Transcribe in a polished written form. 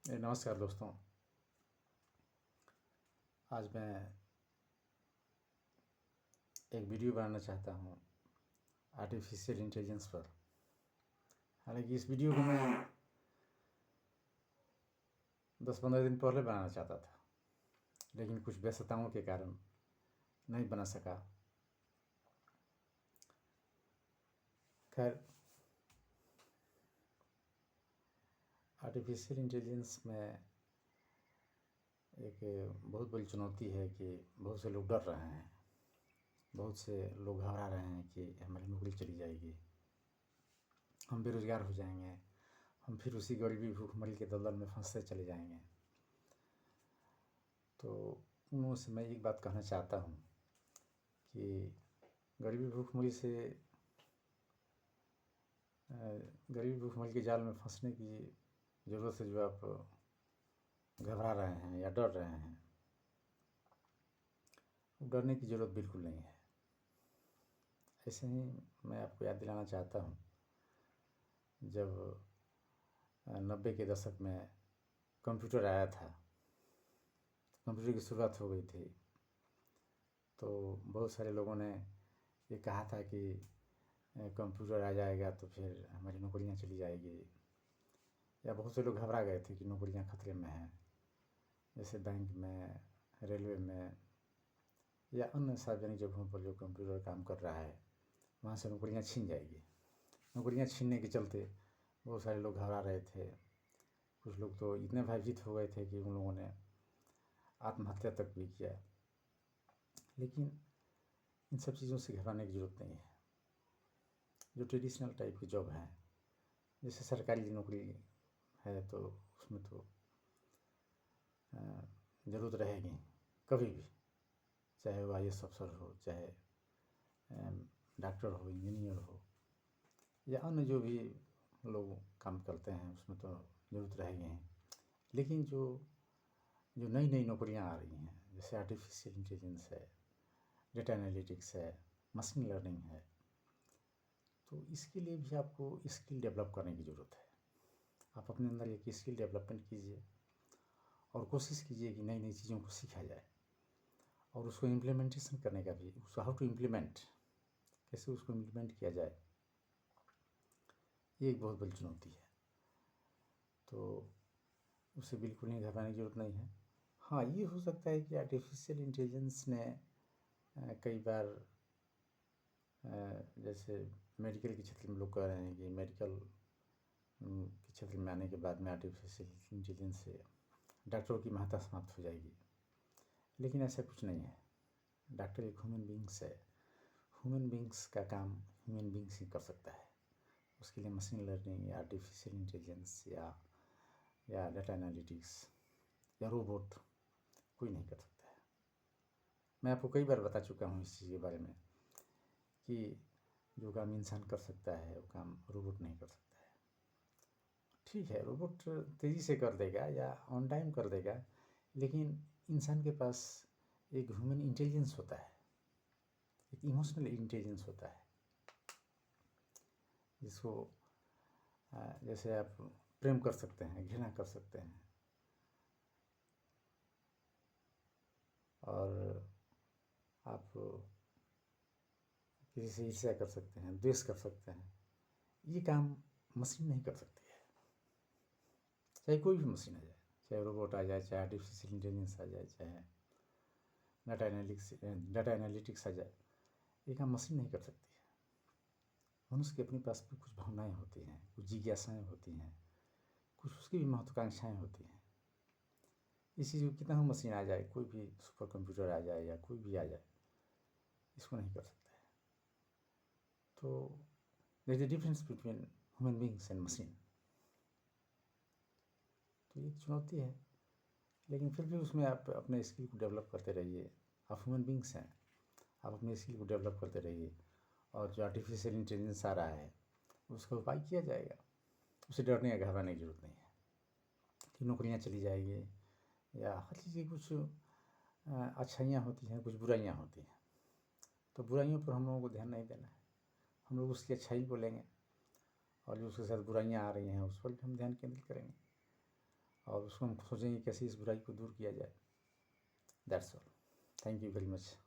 नमस्कार दोस्तों। आज मैं एक वीडियो बनाना चाहता हूँ आर्टिफिशियल इंटेलिजेंस पर। हालांकि इस वीडियो को मैं 10-15 दिन पहले बनाना चाहता था, लेकिन कुछ व्यस्तताओं के कारण नहीं बना सका। खैर, आर्टिफिशियल इंटेलिजेंस में एक बहुत बड़ी चुनौती है कि बहुत से लोग डर रहे हैं, बहुत से लोग घबरा रहे हैं कि हमारी नौकरी चली जाएगी, हम बेरोज़गार हो जाएंगे, हम फिर उसी गरीबी भूखमरी के दलदल में फंसते चले जाएंगे। तो उन से मैं एक बात कहना चाहता हूँ कि गरीबी भूखमरी से गरीबी भूखमरी के जाल में फंसने की ज़रूरत से जो आप घबरा रहे हैं या डर रहे हैं, डरने की ज़रूरत बिल्कुल नहीं है। ऐसे ही मैं आपको याद दिलाना चाहता हूँ, जब 90 के दशक में कंप्यूटर आया था, कंप्यूटर की शुरुआत हो गई थी, तो बहुत सारे लोगों ने ये कहा था कि कंप्यूटर आ जाएगा तो फिर हमारी नौकरियां चली जाएगी, या बहुत से लोग घबरा गए थे कि नौकरियां खतरे में हैं, जैसे बैंक में, रेलवे में या अन्य सार्वजनिक जगहों पर जो कंप्यूटर काम कर रहा है वहाँ से नौकरियां छीन जाएगी। नौकरियां छीनने के चलते बहुत सारे लोग घबरा रहे थे। कुछ लोग तो इतने भयभीत हो गए थे कि उन लोगों ने आत्महत्या तक भी किया। लेकिन इन सब चीज़ों से घबराने की ज़रूरत नहीं है। जो ट्रेडिशनल टाइप की जॉब है, जैसे सरकारी नौकरी है, तो उसमें तो ज़रूरत रहेगी कभी भी, चाहे वो IAS अफसर हो, चाहे डॉक्टर हो, इंजीनियर हो, या अन्य जो भी लोग काम करते हैं, उसमें तो ज़रूरत रहेगी ही। लेकिन जो जो नई नई नौकरियां आ रही हैं, जैसे आर्टिफिशियल इंटेलिजेंस है, डेटा एनालिटिक्स है, मशीन लर्निंग है, तो इसके लिए भी आपको स्किल डेवलप करने की ज़रूरत है। आप अपने अंदर एक स्किल डेवलपमेंट कीजिए और कोशिश कीजिए कि नई नई चीज़ों को सीखा जाए, और उसको इम्प्लीमेंटेशन करने का भी, उसको हाउ टू इम्प्लीमेंट, कैसे उसको इम्प्लीमेंट किया जाए, ये एक बहुत बड़ी चुनौती है। तो उससे बिल्कुल नहीं घबराने की ज़रूरत नहीं है। हाँ, ये हो सकता है कि आर्टिफिशियल इंटेलिजेंस ने कई बार जैसे मेडिकल के क्षेत्र में लोग कह रहे हैं कि मेडिकल के क्षेत्र में आने के बाद में आर्टिफिशियल इंटेलिजेंस से डॉक्टरों की महत्ता समाप्त हो जाएगी, लेकिन ऐसा कुछ नहीं है। डॉक्टर एक ह्यूमन बींग्स है, ह्यूमन बींग्स का काम ह्यूमन बींग्स ही कर सकता है। उसके लिए मशीन लर्निंग या आर्टिफिशियल इंटेलिजेंस या डाटा एनालिटिक्स या रोबोट कोई नहीं कर सकता है। मैं आपको कई बार बता चुका हूँ इस चीज़ के बारे में कि जो काम इंसान कर सकता है वो काम रोबोट नहीं कर सकता है। ठीक है, रोबोट तेज़ी से कर देगा या ऑन टाइम कर देगा, लेकिन इंसान के पास एक ह्यूमन इंटेलिजेंस होता है, एक इमोशनल इंटेलिजेंस होता है, जिसको जैसे आप प्रेम कर सकते हैं, घृणा कर सकते हैं, और आप किसी से ईर्ष्या कर सकते हैं, द्वेष कर सकते हैं। ये काम मशीन नहीं कर सकती है, चाहे कोई भी मशीन आ जाए, चाहे रोबोट आ जाए, चाहे आर्टिफिशियल इंटेलिजेंस आ जाए, चाहे डाटा एनालिटिक्स आ जाए, ये काम मशीन नहीं कर सकती है। मनुष्य के अपने पास भी कुछ भावनाएं होती हैं, कुछ जिज्ञासाएं होती हैं, कुछ उसकी भी महत्वाकांक्षाएं होती हैं। इस चीज़ को कितना मशीन आ जाए, कोई भी सुपर कंप्यूटर आ जाए या कोई भी आ जाए, इसको नहीं कर सकता है। तो there is a difference between human beings and machine. तो ये चुनौती है, लेकिन फिर भी उसमें आप अपने स्किल को डेवलप करते रहिए। आप ह्यूमन बींग्स हैं, आप अपने स्किल को डेवलप करते रहिए, और जो आर्टिफिशियल इंटेलिजेंस आ रहा है उसका उपाय किया जाएगा। उसे डरने या घबराने की जरूरत नहीं है कि नौकरियां चली जाएगी, या हर चीज़ की कुछ अच्छाइयाँ होती हैं, कुछ बुराइयाँ होती हैं। तो बुराइयों पर हम लोगों को ध्यान नहीं देना है, हम लोग उसकी अच्छाई बोलेंगे, और जो उसके साथ बुराइयाँ आ रही हैं उस पर भी हम ध्यान केंद्रित करेंगे। और उसको हम सोचेंगे कैसे इस बुराई को दूर किया जाए। That's all. Thank you very much.